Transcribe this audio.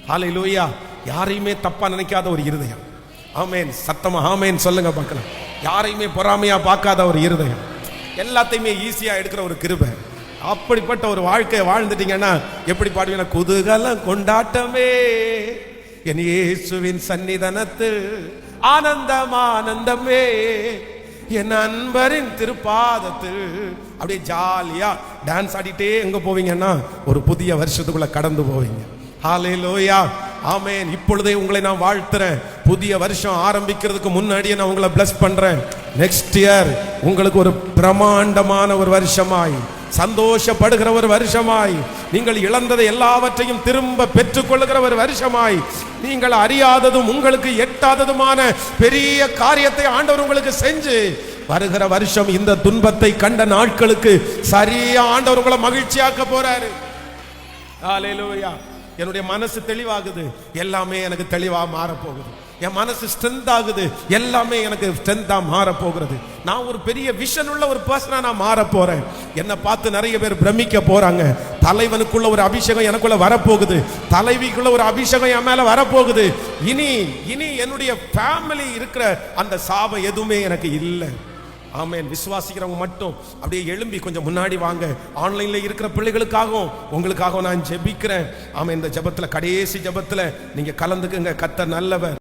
ஹல்லேலூயா. யாரையுமே தப்பா நினைக்காத ஒரு இருதயம். ஆமேன். சத்தமா ஆமேன் சொல்லுங்க பார்க்கலாம். யாரையுமே பொறாமையா பார்க்காத ஒரு இருதயம், எல்லாத்தையுமே ஈஸியா எடுக்கிற ஒரு கிருபை. அப்படிப்பட்ட ஒரு வாழ்க்கையை வாழ்ந்துட்டீங்கன்னா எப்படி பாடுவீங்க? குதூகலம் கொண்டாட்டமே என் இயேசுவின் சன்னிதானத்து, ஆனந்தம் ஆனந்தமே என் அன்பரின் திருப்பாதத்து. அப்படியே ஜாலியா டான்ஸ் ஆடிட்டே எங்க போவீங்கன்னா ஒரு புதிய வருஷத்துக்குள்ள கடந்து போவீங்க. ஹல்லேலூயா. ஆமென். இப்பொழுதே உங்களை நான் வாழ்த்துறேன். புதிய வருஷம் ஆரம்பிக்கிறதுக்கு முன்னாடியே நான் உங்களை பிளஸ் பண்றேன். நெக்ஸ்ட் இயர் உங்களுக்கு ஒரு பிரமாண்டமான ஒரு வருஷமாய், சந்தோஷப்படுகிற ஒரு வருஷமாய், நீங்கள் இழந்ததை எல்லாவற்றையும் திரும்ப பெற்றுக்கொள்ளுகிற ஒரு வருஷமாய், நீங்கள் அறியாததும் உங்களுக்கு எட்டாததுமான பெரிய காரியத்தை ஆண்டவர் உங்களுக்கு செஞ்சு வருகிற வருஷம் இந்த துன்பத்தை கண்ட நாட்களுக்கு சரியா ஆண்டவர் உங்களை மகிழ்ச்சியாக்க போறாரு. ஹல்லேலூயா. என்னுடைய மனசு தெளிவாகுது, எல்லாமே எனக்கு தெளிவா மாறப்போகுது. என் மனசு ஸ்ட்ரென்த் ஆகுது, எல்லாமே எனக்கு ஸ்ட்ரென்த்தா மாற போகிறது. நான் ஒரு பெரிய விஷன் உள்ள ஒரு பர்சனா நான் மாற போறேன். என்னை பார்த்து நிறைய பேர் பிரமிக்க போறாங்க. தலைவனுக்குள்ள ஒரு அபிஷேகம் எனக்குள்ள வரப்போகுது, தலைவிக்குள்ள ஒரு அபிஷேகம் என் மேல வரப்போகுது. இனி என்னுடைய ஃபேமிலி இருக்கிற அந்த சாபம் எதுவுமே எனக்கு இல்லை. ஆமென். விசுவாசிக்கிறவங்க மட்டும் அப்படியே எழும்பி கொஞ்சம் முன்னாடி வாங்க. ஆன்லைன்ல இருக்கிற பிள்ளைகளுக்காகவும் உங்களுக்காகவும் நான் ஜெபிக்கிறேன். ஆமென். இந்த ஜெபத்துல, கடைசி ஜெபத்துல நீங்க கலந்துக்குங்க. கர்த்தர் நல்லவர்.